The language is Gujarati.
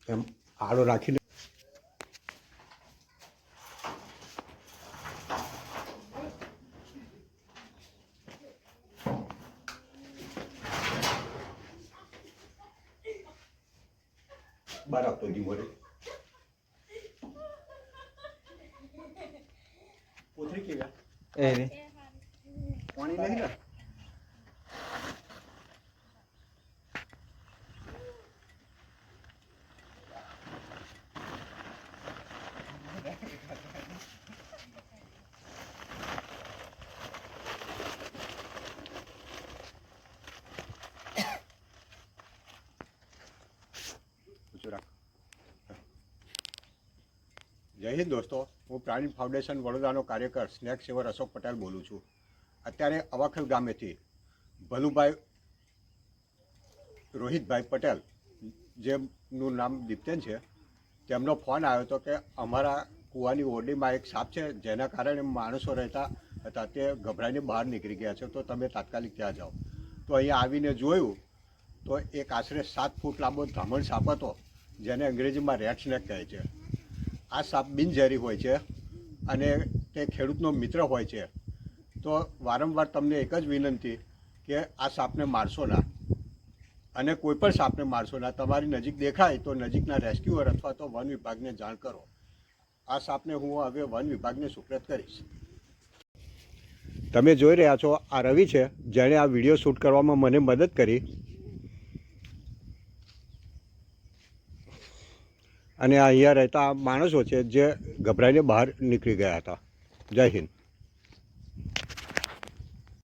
એમ આડો રાખીને બહાર આપતો ધીમો રે પોતરી કેવા એ રે પાણી નહીં ને જય હિન્દ દોસ્તો, હું પ્રાણી ફાઉન્ડેશન વડોદરાનો કાર્યકર સ્નેક સેવર અશોક પટેલ બોલું છું. અત્યારે અવાખલ ગામેથી ભલુભાઈ રોહિતભાઈ પટેલ, જેમનું નામ દીપ્તેન છે, તેમનો ફોન આવ્યો હતો કે અમારા કૂવાની ઓરડીમાં એક સાપ છે જેના કારણે માણસો રહેતા હતા તે ગભરાઈને બહાર નીકળી ગયા છે, તો તમે તાત્કાલિક ત્યાં જાઓ. તો અહીંયા આવીને જોયું તો એક આશરે 7 ફૂટ લાંબો ધામણ સાપ હતો, જેને અંગ્રેજીમાં રેડ સ્નેક કહે છે. આ સાપ બિનઝેરી હોય છે અને તે ખેડૂતનો મિત્ર હોય છે. તો વારંવાર તમને એક જ વિનંતી કે આ સાપને મારશો ના, અને કોઈ પણ સાપને મારશો ના. તમારી નજીક દેખાય તો નજીકના રેસ્ક્યુઅર અથવા તો વન વિભાગને જાણ કરો. આ સાપને હું હવે વન વિભાગને સુપ્રત કરીશ. તમે જોઈ રહ્યા છો, આ રવિ છે જેણે આ વિડીયો શૂટ કરવામાં મને મદદ કરી, અને અહીંયા રહેતા માણસો છે જે ગભરાઈને બહાર નીકળી ગયા હતા. જય હિન્દ.